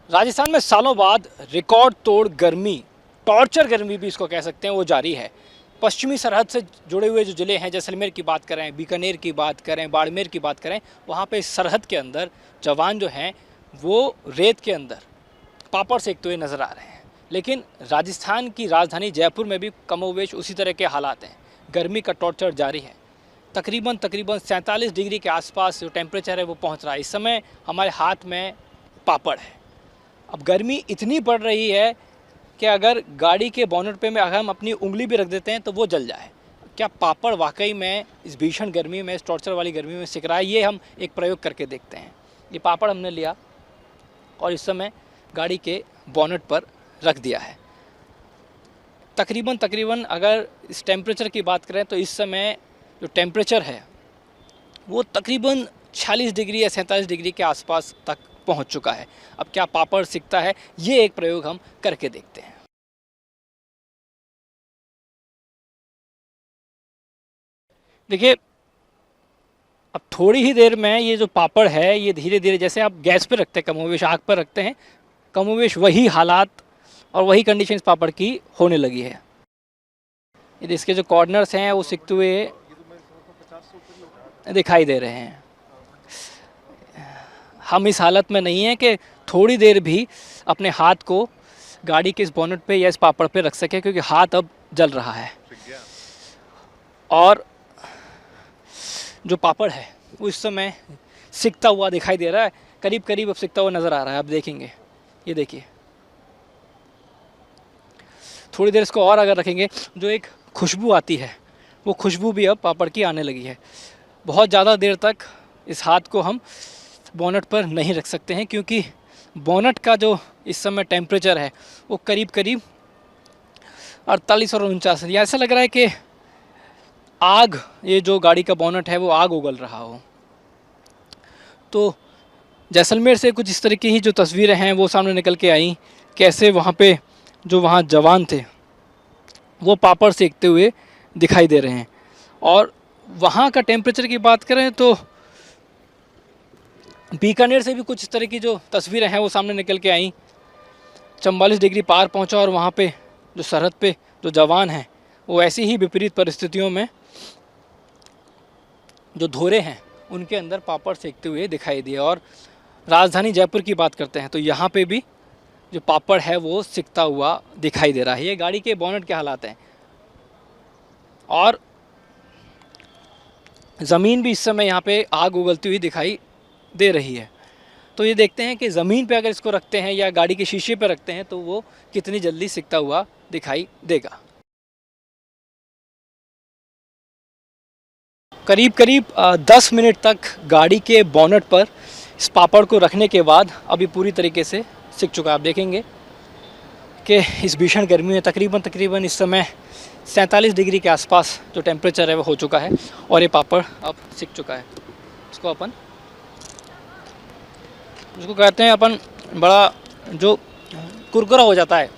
राजस्थान में सालों बाद रिकॉर्ड तोड़ गर्मी, टॉर्चर गर्मी भी इसको कह सकते हैं, वो जारी है। पश्चिमी सरहद से जुड़े हुए जो ज़िले हैं, जैसलमेर की बात करें, बीकानेर की बात करें, बाड़मेर की बात करें, वहाँ पे सरहद के अंदर जवान जो हैं वो रेत के अंदर पापड़ सेकते हुए नज़र आ रहे हैं। लेकिन राजस्थान की राजधानी जयपुर में भी कमोवेश उसी तरह के हालात हैं। गर्मी का टॉर्चर जारी है। तकरीबन 47 डिग्री के आसपास जो टेम्परेचर है वो पहुँच रहा है। इस समय हमारे हाथ में पापड़ है। अब गर्मी इतनी बढ़ रही है कि अगर गाड़ी के बोनट पे में अगर हम अपनी उंगली भी रख देते हैं तो वो जल जाए। क्या पापड़ वाकई में इस भीषण गर्मी में, इस टॉर्चर वाली गर्मी में सिक रहा है? ये हम एक प्रयोग करके देखते हैं। ये पापड़ हमने लिया और इस समय गाड़ी के बोनट पर रख दिया है। तकरीबन अगर इस टेम्परेचर की बात करें तो इस समय जो टेम्परेचर है वो तकरीबन 46 डिग्री या 47 डिग्री के आसपास तक पहुंच चुका है। अब क्या पापड़ सिकता है, ये एक प्रयोग हम करके देखते हैं। देखिए, अब थोड़ी ही देर में ये जो पापड़ है ये धीरे धीरे, जैसे आप गैस पर रखते हैं, कमोवेश आग पर रखते हैं, कमोवेश वही हालात और वही कंडीशन इस पापड़ की होने लगी है। ये इसके जो कॉर्नर्स हैं वो सिकते हुए दिखाई दे रहे हैं। हम इस हालत में नहीं हैं कि थोड़ी देर भी अपने हाथ को गाड़ी के इस बोनट पे या इस पापड़ पे रख सके, क्योंकि हाथ अब जल रहा है। और जो पापड़ है वो इस समय सिकता हुआ दिखाई दे रहा है। करीब करीब अब सिकता हुआ नज़र आ रहा है। आप देखेंगे, ये देखिए, थोड़ी देर इसको और अगर रखेंगे, जो एक खुशबू आती है वो खुशबू भी अब पापड़ की आने लगी है। बहुत ज़्यादा देर तक इस हाथ को हम बोनट पर नहीं रख सकते हैं, क्योंकि बोनट का जो इस समय टेम्परेचर है वो करीब करीब 48 और 49 है। ऐसा लग रहा है कि आग, ये जो गाड़ी का बोनट है वो आग उगल रहा हो। तो जैसलमेर से कुछ इस तरह की ही जो तस्वीरें हैं वो सामने निकल के आई, कैसे वहाँ पे जो वहाँ जवान थे वो पापड़ सेकते हुए दिखाई दे रहे हैं। और वहाँ का टेम्परेचर की बात करें तो बीकानेर से भी कुछ इस तरह की जो तस्वीरें हैं वो सामने निकल के आई। 44 डिग्री पार पहुंचा और वहाँ पे जो सरहद पे जो जवान हैं वो ऐसी ही विपरीत परिस्थितियों में जो धोरे हैं उनके अंदर पापड़ सेकते हुए दिखाई दिए। और राजधानी जयपुर की बात करते हैं तो यहाँ पे भी जो पापड़ है वो सिकता हुआ दिखाई दे रहा है। ये गाड़ी के बोनट के हालात हैं। और ज़मीन भी इस समय यहाँ पे आग उगलती हुई दिखाई दे रही है। तो ये देखते हैं कि ज़मीन पे अगर इसको रखते हैं या गाड़ी के शीशे पे रखते हैं तो वो कितनी जल्दी सिकता हुआ दिखाई देगा। करीब 10 मिनट तक गाड़ी के बोनट पर इस पापड़ को रखने के बाद अभी पूरी तरीके से सिक चुका है। आप देखेंगे कि इस भीषण गर्मी में तकरीबन इस समय 47 डिग्री के आसपास जो टेम्परेचर है वो हो चुका है और ये पापड़ अब सिक चुका है। इसको अपन, उसको कहते हैं अपन, बड़ा जो कुरकुरा हो जाता है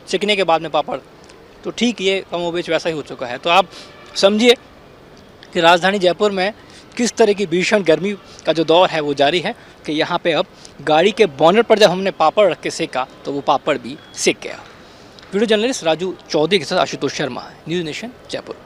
सिकने के बाद में पापड़, तो ठीक ये कमोबेश वैसा ही हो चुका है। तो आप समझिए कि राजधानी जयपुर में किस तरह की भीषण गर्मी का जो दौर है वो जारी है, कि यहाँ पे अब गाड़ी के बोनट पर जब हमने पापड़ रख के सेका तो वो पापड़ भी सिक गया। वीडियो जर्नलिस्ट राजू चौधरी के साथ आशुतोष शर्मा, न्यूज़ नेशन जयपुर।